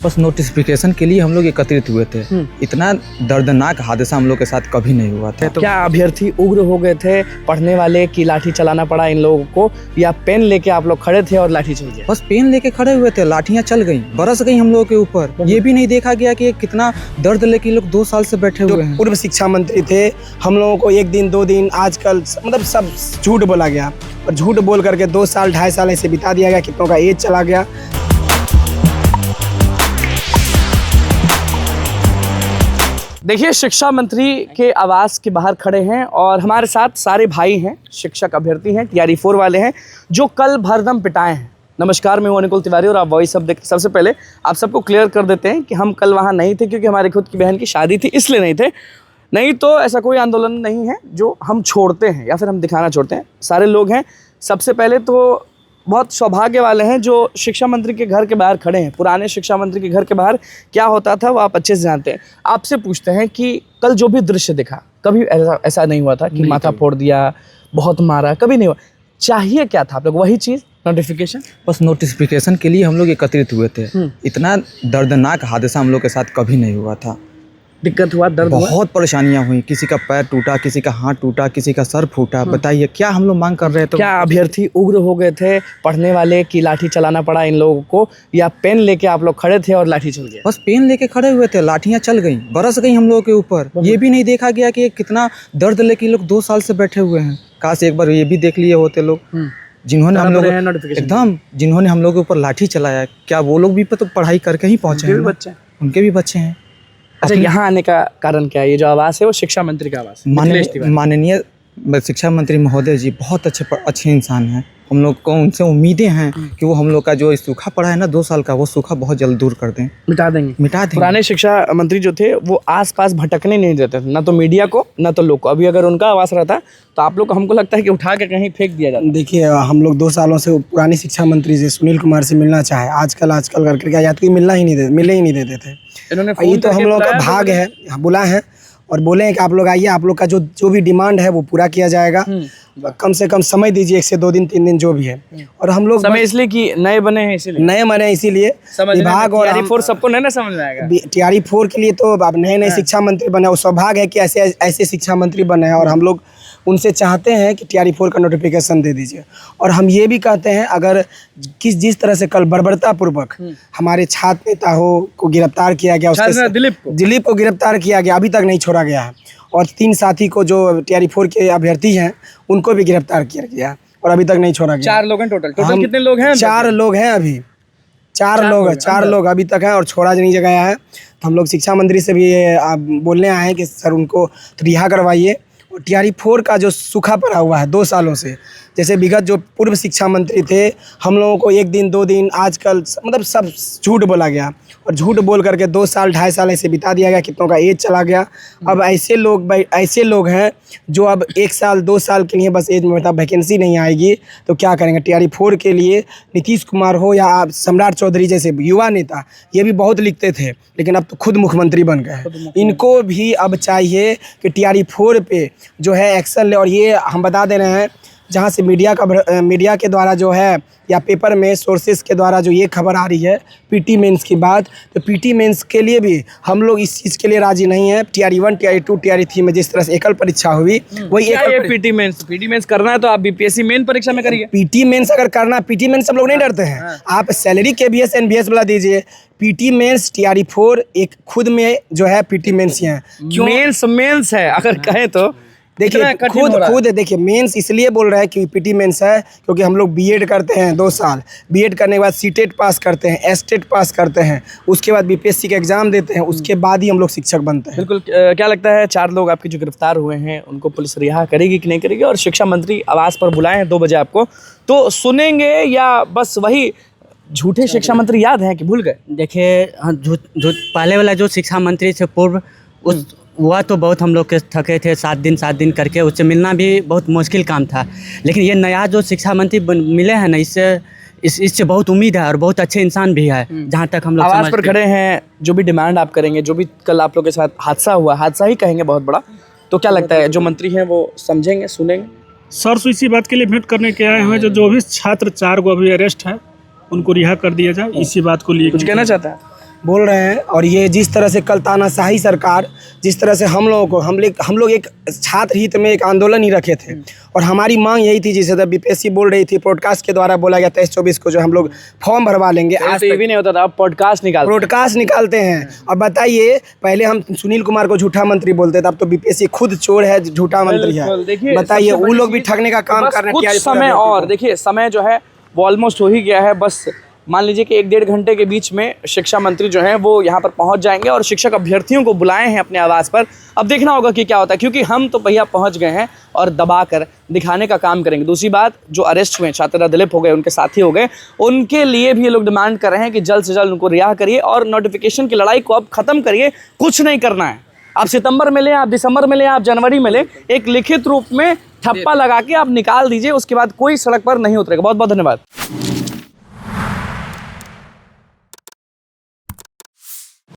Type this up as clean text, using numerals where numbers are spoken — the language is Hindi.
बस नोटिफिकेशन के लिए हम लोग एकत्रित हुए थे। इतना दर्दनाक हादसा हम लोग के साथ कभी नहीं हुआ था। तो क्या अभ्यर्थी उग्र हो गए थे पढ़ने वाले की लाठी चलाना पड़ा इन लोगों को, या पेन लेके आप लोग खड़े थे और लाठी चल गया? बस पेन लेके खड़े हुए थे, लाठियां चल गई, बरस गई हम लोगों के ऊपर। ये भी नहीं देखा गया कि कितना दर्द लेके लोग 2 साल से बैठे हुए हैं। पूर्व शिक्षा मंत्री थे, हम लोगों को 1 दिन 2 दिन आजकल मतलब सब झूठ बोला गया, और झूठ बोल करके 2 साल 2.5 साल ऐसे बिता दिया गया, कितनों का एज चला गया। देखिए, शिक्षा मंत्री के आवास के बाहर खड़े हैं और हमारे साथ सारे भाई हैं, शिक्षक अभ्यर्थी हैं, TRE 4 वाले हैं जो कल भरदम पिटाए हैं। नमस्कार, मैं हूं अनुकुल तिवारी और आप वॉइस अब देखते। सबसे पहले आप सबको क्लियर कर देते हैं कि हम कल वहां नहीं थे क्योंकि हमारी खुद की बहन की शादी थी, इसलिए नहीं थे। नहीं तो ऐसा कोई आंदोलन नहीं है जो हम छोड़ते हैं या फिर हम दिखाना छोड़ते हैं। सारे लोग हैं। सबसे पहले तो बहुत सौभाग्य वाले हैं जो शिक्षा मंत्री के घर के बाहर खड़े हैं। पुराने शिक्षा मंत्री के घर के बाहर क्या होता था वो आप अच्छे से जानते हैं। आपसे पूछते हैं कि कल जो भी दृश्य दिखा, कभी ऐसा नहीं हुआ था कि माथा फोड़ दिया, बहुत मारा, कभी नहीं हुआ। चाहिए क्या था आप लोग? वही चीज़, नोटिफिकेशन। बस नोटिफिकेशन के लिए हम लोग एकत्रित हुए थे। इतना दर्दनाक हादसा हम लोग के साथ कभी नहीं हुआ था। दिक्कत हुआ, दर्द हुआ, बहुत परेशानियां हुई। किसी का पैर टूटा, किसी का हाथ टूटा, किसी का सर फूटा। बताइए क्या हम लोग मांग कर रहे हैं? तो क्या अभ्यर्थी उग्र हो गए थे पढ़ने वाले की लाठी चलाना पड़ा इन लोगों को, या पेन लेके आप लोग खड़े थे और लाठी चल गया? बस पेन लेके खड़े हुए थे, लाठियां चल गई, बरस गई हम लोगों के ऊपर। ये भी नहीं देखा गया कि कितना दर्द लेके लोग 2 साल से बैठे हुए हैं। काश एक बार ये भी देख लिए होते लोग जिन्होंने हम लोग एकदम जिन्होंने हम लोग के ऊपर लाठी चलाया। क्या वो लोग भी तो पढ़ाई करके ही पहुंचे हैं? बच्चे, उनके भी बच्चे हैं। अच्छा, यहाँ आने का कारण क्या है? ये जो आवास है वो शिक्षा मंत्री का आवास है। माननीय शिक्षा मंत्री महोदय जी बहुत अच्छे इंसान हैं। हम लोग को उनसे उम्मीदें हैं कि वो हम लोग का जो सूखा पड़ा है ना 2 साल का, वो सूखा बहुत जल्द दूर कर दें, मिटा देंगे। पुराने शिक्षा मंत्री जो थे वो आसपास भटकने नहीं देते थे, ना तो मीडिया को ना तो लोग को। अभी अगर उनका आवास रहता तो आप लोग को, हमको लगता है कि उठा के कहीं फेंक दिया जाता। देखिए, हम लोग 2 सालों से पुरानी शिक्षा मंत्री से सुनील कुमार से मिलना चाहे, आजकल करके क्या याद, मिलने ही नहीं देते थे। ये तो हम लोग का भाग है, बुलाए हैं और बोले हैं कि आप लोग आइए, आप लोग का जो भी डिमांड है वो पूरा किया जाएगा। कम से कम समय दीजिए, 1 से 2 दिन 3 दिन जो भी है। और हम लोग समय इसलिए कि नए बने हैं, इसीलिए विभाग और TRE 4 सबको नहीं ना समझ में आएगा। TRE 4 के लिए तो अब नए शिक्षा मंत्री बने, वो सौभाग्य है कि ऐसे शिक्षा मंत्री बने हैं। और हम लोग उनसे चाहते हैं कि TRE 4 का नोटिफिकेशन दे दीजिए। और हम ये भी कहते हैं, अगर जिस तरह से कल बर्बरतापूर्वक हमारे छात्र नेता को गिरफ्तार किया गया, उसके दिलीप को गिरफ्तार किया गया, अभी तक नहीं छोड़ा गया है। और 3 साथी को जो TRE 4 के अभ्यर्थी हैं उनको भी गिरफ्तार किया गया और अभी तक नहीं छोड़ा गया। 4 लोग हैं टोटल कितने लोग हैं? 4 लोग हैं अभी, 4 लोग अभी तक हैं और छोड़ा नहीं गया है। तो हम लोग शिक्षा मंत्री से भी बोलने आए हैं कि सर उनको रिहा करवाइए। और TRE 4 का जो सूखा पड़ा हुआ है 2 सालों से, जैसे विगत जो पूर्व शिक्षा मंत्री थे, हम लोगों को 1 दिन 2 दिन आजकल मतलब सब झूठ बोला गया, और झूठ बोल करके 2 साल 2.5 साल ऐसे बिता दिया गया, कितनों का एज चला गया। अब ऐसे लोग हैं जो अब 1 साल 2 साल के लिए बस एज में मतलब वैकेंसी नहीं आएगी तो क्या करेंगे? TRE 4 के लिए नीतीश कुमार हो या सम्राट चौधरी जैसे युवा नेता, ये भी बहुत लिखते थे, लेकिन अब तो खुद मुख्यमंत्री बन गए हैं। इनको भी अब चाहिए कि TRE 4 पे जो है एक्शन ले। और ये हम बता दे रहे हैं, जहाँ से मीडिया के द्वारा जो है या पेपर में सोर्सेस के द्वारा जो ये खबर आ रही है PT मेंस की बात, तो PT मेंस के लिए भी हम लोग इस चीज़ के लिए राजी नहीं है। TRE 1 TRE 2 TRE 3 में जिस तरह से एकल परीक्षा हुई, वही PT मेंस करना है तो आप BPSC मेन परीक्षा में करिए। PT मेंस अगर करना, PT मेंस सब लोग नहीं डरते हैं। आप सैलरी KBS NBS वाला दीजिए। PT मेंस TRE 4 एक खुद में जो है PT मेंस ही है। मेंस है अगर कहें तो। देखिए, खुद देखिए, मेंस इसलिए बोल रहा है कि PT मेंस है क्योंकि हम लोग BEd करते हैं 2 साल, BEd करने के बाद CTET पास करते हैं, STET पास करते हैं, उसके बाद BPSC का एग्जाम देते हैं, उसके बाद ही हम लोग शिक्षक बनते हैं। बिल्कुल। क्या लगता है 4 लोग आपके जो गिरफ्तार हुए हैं उनको पुलिस रिहा करेगी कि नहीं करेगी? और शिक्षा मंत्री आवास पर बुलाए हैं 2 बजे आपको, तो सुनेंगे या बस वही झूठे शिक्षा मंत्री याद हैं कि भूल गए? देखिए, पहले वाला जो शिक्षा मंत्री थे पूर्व, वह तो बहुत हम लोग के थके थे, 7 दिन करके उससे मिलना भी बहुत मुश्किल काम था। लेकिन ये नया जो शिक्षा मंत्री मिले हैं ना, इससे बहुत उम्मीद है और बहुत अच्छे इंसान भी है। जहाँ तक हम लोग आवाज पर खड़े हैं, जो भी डिमांड आप करेंगे, जो भी कल आप लोग के साथ हादसा हुआ, हादसा ही कहेंगे बहुत बड़ा, तो क्या लगता है जो मंत्री हैं वो समझेंगे, सुनेंगे? सर तो इसी बात के लिए भेंट करने के आए हैं, जो भी छात्र 4 को अभी अरेस्ट है उनको रिहा कर दिया जाए, इसी बात को लिए। कुछ कहना चाहता है? बोल रहे हैं। और ये जिस तरह से कल तानाशाही सरकार, जिस तरह से हम लोग एक छात्र हित में एक आंदोलन ही रखे थे और हमारी मांग यही थी, जिसे तब बीपीएससी बोल रही थी, पॉडकास्ट के द्वारा बोला गया 23-24 को जो हम लोग फॉर्म भरवा लेंगे। आज तो ये भी नहीं होता था, अब पॉडकास्ट निकालते हैं। और बताइए, पहले हम सुनील कुमार को झूठा मंत्री बोलते थे, अब तो बीपीएससी खुद चोर है, झूठा मंत्री है। बताइए, वो लोग भी ठगने का काम कर रहे हैं। कुछ समय और देखिए, समय जो है वो ऑलमोस्ट हो ही गया है। बस मान लीजिए कि 1-1.5 घंटे के बीच में शिक्षा मंत्री जो हैं वो यहाँ पर पहुँच जाएंगे और शिक्षक अभ्यर्थियों को बुलाए हैं अपने आवास पर। अब देखना होगा कि क्या होता है, क्योंकि हम तो भैया पहुँच गए हैं और दबा कर दिखाने का काम करेंगे। दूसरी बात, जो अरेस्ट हुए छात्रा दिलीप हो गए, उनके साथी हो गए, उनके लिए भी ये लोग डिमांड कर रहे हैं कि जल्द से जल्द उनको रिहा करिए और नोटिफिकेशन की लड़ाई को अब ख़त्म करिए। कुछ नहीं करना है, आप सितंबर में लें, आप दिसंबर में लें, आप जनवरी में लें, एक लिखित रूप में ठप्पा लगा के आप निकाल दीजिए, उसके बाद कोई सड़क पर नहीं उतरेगा। बहुत बहुत धन्यवाद।